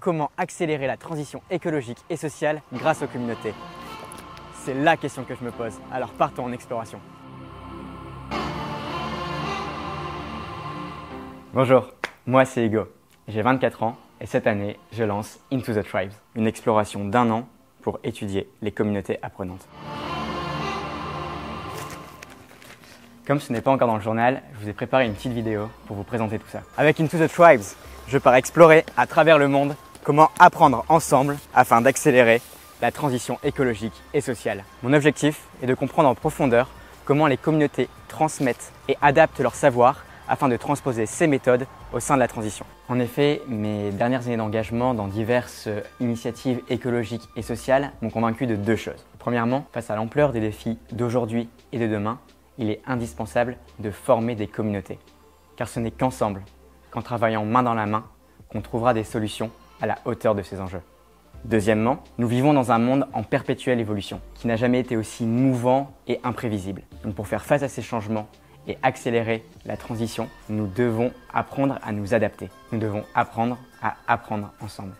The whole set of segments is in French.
comment accélérer la transition écologique et sociale grâce aux communautés. C'est la question que je me pose, alors partons en exploration. Bonjour, moi c'est Hugo, j'ai 24 ans et cette année je lance Into the Tribes, une exploration d'1 an pour étudier les communautés apprenantes. Comme ce n'est pas encore dans le journal, je vous ai préparé une petite vidéo pour vous présenter tout ça. Avec Into the Tribes, je pars explorer à travers le monde comment apprendre ensemble afin d'accélérer la transition écologique et sociale. Mon objectif est de comprendre en profondeur comment les communautés transmettent et adaptent leur savoir afin de transposer ces méthodes au sein de la transition. En effet, mes dernières années d'engagement dans diverses initiatives écologiques et sociales m'ont convaincu de 2 choses. Premièrement, face à l'ampleur des défis d'aujourd'hui et de demain, il est indispensable de former des communautés. Car ce n'est qu'ensemble, qu'en travaillant main dans la main, qu'on trouvera des solutions à la hauteur de ces enjeux. Deuxièmement, nous vivons dans un monde en perpétuelle évolution, qui n'a jamais été aussi mouvant et imprévisible. Donc pour faire face à ces changements et accélérer la transition, nous devons apprendre à nous adapter. Nous devons apprendre à apprendre ensemble.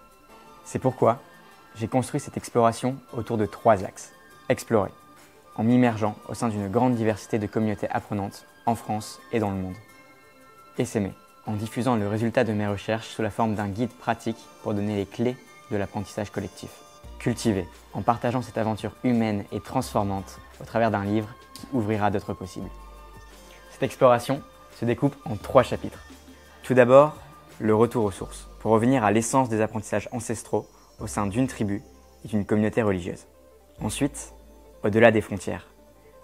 C'est pourquoi j'ai construit cette exploration autour de 3 axes. Explorer, en m'immergeant au sein d'une grande diversité de communautés apprenantes en France et dans le monde. Essaimer, en diffusant le résultat de mes recherches sous la forme d'un guide pratique pour donner les clés de l'apprentissage collectif. Cultiver, en partageant cette aventure humaine et transformante au travers d'un livre qui ouvrira d'autres possibles. Cette exploration se découpe en 3 chapitres. Tout d'abord, le retour aux sources, pour revenir à l'essence des apprentissages ancestraux au sein d'une tribu et d'une communauté religieuse. Ensuite, au-delà des frontières,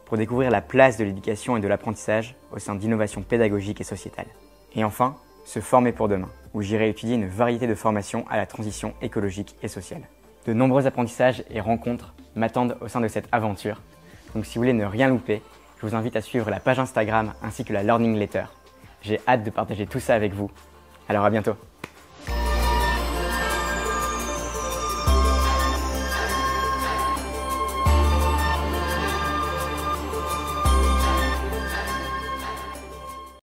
pour découvrir la place de l'éducation et de l'apprentissage au sein d'innovations pédagogiques et sociétales. Et enfin, se former pour demain, où j'irai étudier une variété de formations à la transition écologique et sociale. De nombreux apprentissages et rencontres m'attendent au sein de cette aventure. Donc si vous voulez ne rien louper, je vous invite à suivre la page Instagram ainsi que la Learning Letter. J'ai hâte de partager tout ça avec vous. Alors à bientôt.